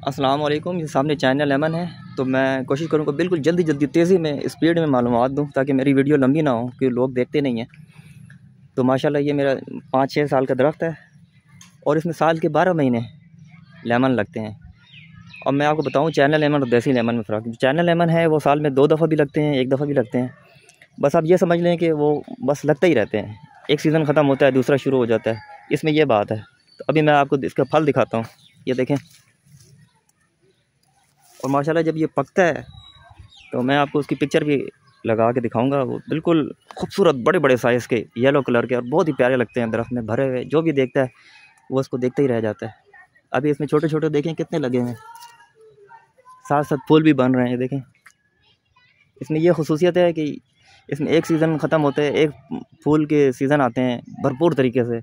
अस्सलाम वालेकुम। ये सामने चाइना लेमन है, तो मैं कोशिश करूँगा बिल्कुल जल्दी तेज़ी में स्पीड में मालूमात दूँ ताकि मेरी वीडियो लंबी ना हो, कि लोग देखते नहीं हैं। तो माशाल्लाह ये मेरा 5-6 साल का दरख्त है और इसमें साल के 12 महीने लेमन लगते हैं। और मैं आपको बताऊँ चाइना लेमन और देसी लेमन में फ़र्क। चाइना लेमन है वो साल में 2 दफ़ा भी लगते हैं, 1 दफ़ा भी लगते हैं। बस आप ये समझ लें कि वो बस लगते ही रहते हैं, एक सीज़न ख़त्म होता है दूसरा शुरू हो जाता है, इसमें ये बात है। तो अभी मैं आपको इसका फल दिखाता हूँ, ये देखें। और माशाल्लाह जब ये पकता है तो मैं आपको उसकी पिक्चर भी लगा के दिखाऊंगा। वो बिल्कुल खूबसूरत बड़े बड़े साइज़ के येलो कलर के और बहुत ही प्यारे लगते हैं, दरख्त में भरे हुए। जो भी देखता है वो उसको देखते ही रह जाता है। अभी इसमें छोटे छोटे देखें कितने लगे हैं, साथ साथ फूल भी बन रहे हैं। देखें इसमें यह खुसूसियत है कि इसमें एक सीज़न ख़त्म होते हैं, एक फूल के सीज़न आते हैं भरपूर तरीके से,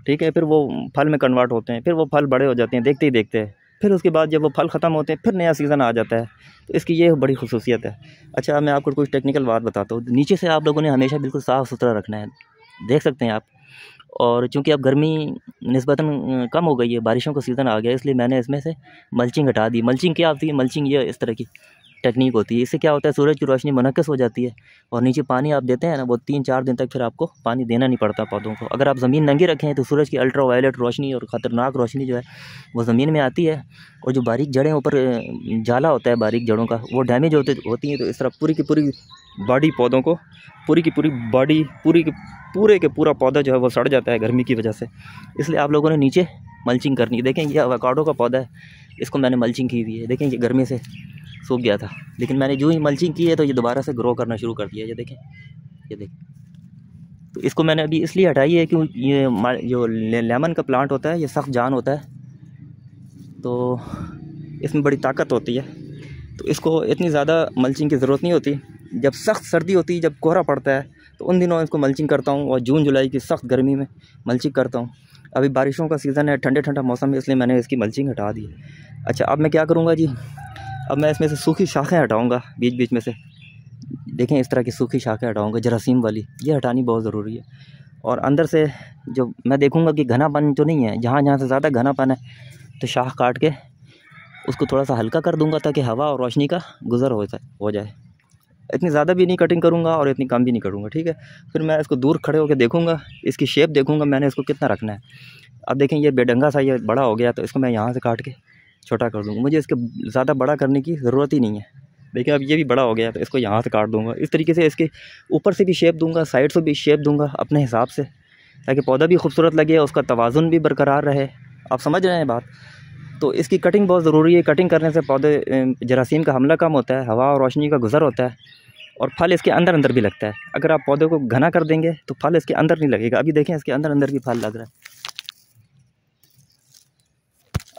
ठीक है। फिर वो फल में कन्वर्ट होते हैं, फिर वो फल बड़े हो जाते हैं देखते ही देखते। फिर उसके बाद जब वो फल ख़त्म होते हैं फिर नया सीज़न आ जाता है। तो इसकी ये बड़ी खुसूसियत है। अच्छा, मैं आपको कुछ टेक्निकल बात बताता हूँ। नीचे से आप लोगों ने हमेशा बिल्कुल साफ़ सुथरा रखना है, देख सकते हैं आप। और चूँकि अब गर्मी निस्बतन कम हो गई है, बारिशों का सीज़न आ गया, इसलिए मैंने इसमें से मल्चिंग हटा दी। मल्चिंग क्या होती है? मल्चिंग ये इस तरह की टेक्निक होती है। इससे क्या होता है, सूरज की रोशनी मुनक्किस हो जाती है और नीचे पानी आप देते हैं ना, वो 3-4 दिन तक फिर आपको पानी देना नहीं पड़ता पौधों को। अगर आप ज़मीन नंगी रखें तो सूरज की अल्ट्रा वायलेट रोशनी और ख़तरनाक रोशनी जो है वो ज़मीन में आती है, और जो बारीक जड़ें ऊपर जाला होता है बारीक जड़ों का, वो डैमेज होती हैं। तो इस तरह पूरी की पूरी बॉडी पौधों को, पूरी की पूरी बॉडी, पूरे के पूरा पौधा जो है वो सड़ जाता है गर्मी की वजह से। इसलिए आप लोगों ने नीचे मल्चिंग करनी है। देखें ये एवोकाडो का पौधा है, इसको मैंने मल्चिंग की हुई है। देखें ये गर्मी से सूख गया था, लेकिन मैंने जो ही मल्चिंग की है तो ये दोबारा से ग्रो करना शुरू कर दिया। ये देखें, ये देखें। तो इसको मैंने अभी इसलिए हटाई है कि ये जो लेमन का प्लांट होता है ये सख्त जान होता है, तो इसमें बड़ी ताकत होती है। तो इसको इतनी ज़्यादा मल्चिंग की ज़रूरत नहीं होती। जब सख्त सर्दी होती है, जब कोहरा पड़ता है, तो उन दिनों इसको मल्चिंग करता हूँ, और जून जुलाई की सख्त गर्मी में मल्चिंग करता हूँ। अभी बारिशों का सीज़न है, ठंडा मौसम है, इसलिए मैंने इसकी मल्चिंग हटा दी है। अच्छा, अब मैं क्या करूँगा जी, अब मैं इसमें से सूखी शाखें हटाऊँगा बीच बीच में से। देखें इस तरह की सूखी शाखें हटाऊँगा, जरासीम वाली, ये हटानी बहुत ज़रूरी है। और अंदर से जो मैं देखूँगा कि घनापन तो नहीं है, जहाँ जहाँ से ज़्यादा घनापन है तो शाख काट के उसको थोड़ा सा हल्का कर दूँगा, ताकि हवा और रोशनी का गुज़र हो जाए। इतनी ज़्यादा भी नहीं कटिंग करूँगा और इतनी कम भी नहीं करूँगा, ठीक है। फिर मैं इसको दूर खड़े होकर देखूँगा, इसकी शेप देखूँगा मैंने इसको कितना रखना है। अब देखें ये बेढंगा सा ये बड़ा हो गया, तो इसको मैं यहाँ से काट के छोटा कर दूँगा। मुझे इसके ज़्यादा बड़ा करने की ज़रूरत ही नहीं है। देखिए अब ये भी बड़ा हो गया, तो इसको यहाँ से काट दूँगा। इस तरीके से इसके ऊपर से भी शेप दूँगा, साइड से भी शेप दूँगा अपने हिसाब से, ताकि पौधा भी खूबसूरत लगे, उसका तवाज़ुन भी बरकरार रहे। आप समझ रहे हैं बात? तो इसकी कटिंग बहुत ज़रूरी है। कटिंग करने से पौधे जरासीम का हमला कम होता है, हवा और रोशनी का गुज़र होता है, और फल इसके अंदर भी लगता है। अगर आप पौधे को घना कर देंगे तो फल इसके अंदर नहीं लगेगा। अभी देखें इसके अंदर भी फल लग रहा है,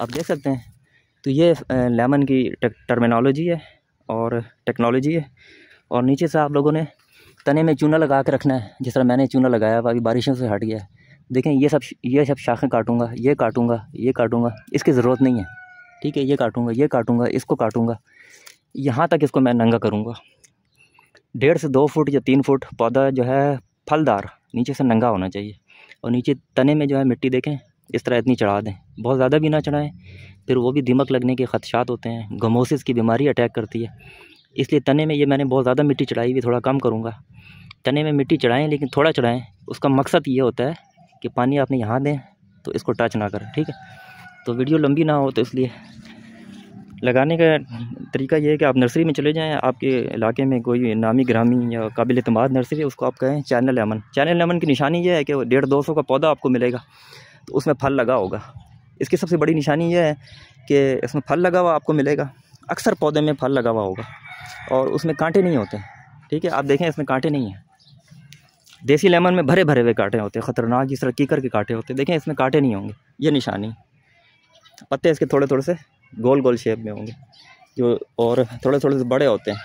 आप देख सकते हैं। तो ये लेमन की टर्मिनोलॉजी है और टेक्नोलॉजी है। और नीचे से आप लोगों ने तने में चूना लगा के रखना है, जिस तरह मैंने चूना लगाया, अभी बारिशों से हट गया है। देखें ये सब शाखें काटूंगा, ये काटूंगा, इसकी ज़रूरत नहीं है, ठीक है। ये काटूंगा, इसको काटूंगा, यहाँ तक इसको मैं नंगा करूँगा। 1.5 से 2 फुट या 3 फुट पौधा जो है फलदार नीचे से नंगा होना चाहिए। और नीचे तने में जो है मिट्टी देखें इस तरह इतनी चढ़ा दें, बहुत ज़्यादा भी ना चढ़ाएं, फिर वो भी दीमक लगने के ख़दशात होते हैं, गमोसिस की बीमारी अटैक करती है। इसलिए तने में ये मैंने बहुत ज़्यादा मिट्टी चढ़ाई हुई, थोड़ा कम करूँगा। तने में मिट्टी चढ़ाएं, लेकिन थोड़ा चढ़ाएं। उसका मकसद ये होता है कि पानी आपने यहाँ दें तो इसको टच ना करें, ठीक है। तो वीडियो लंबी ना हो, तो इसलिए लगाने का तरीका ये है कि आप नर्सरी में चले जाएं, आपके इलाके में कोई नामी ग्रामी या काबिल एतमाद नर्सरी है, उसको आप कहें चाइना लेमन। चाइना लेमन की निशानी ये है कि 150-200 का पौधा आपको मिलेगा, तो उसमें फल लगा होगा। इसकी सबसे बड़ी निशानी ये है कि इसमें फल लगा हुआ आपको मिलेगा। अक्सर पौधे में फल लगा हुआ होगा और उसमें कांटे नहीं होते, ठीक है। आप देखें इसमें कांटे नहीं हैं। देसी लेमन में भरे हुए कांटे होते हैं, ख़तरनाक, जिस तरह कीकर के कांटे होते हैं। देखें इसमें कांटे नहीं होंगे, ये निशानी। पत्ते इसके थोड़े से गोल शेप में होंगे, जो और थोड़े से बड़े होते हैं।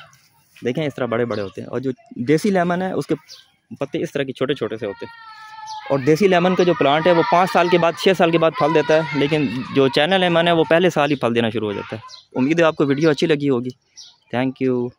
देखें इस तरह बड़े होते हैं। और जो देसी लेमन है उसके पत्ते इस तरह के छोटे से होते हैं। और देसी लेमन का जो प्लांट है वो 5 साल के बाद, 6 साल के बाद फल देता है, लेकिन जो चाइना लेमन है वो पहले साल ही फल देना शुरू हो जाता है। उम्मीद है आपको वीडियो अच्छी लगी होगी। Thank you.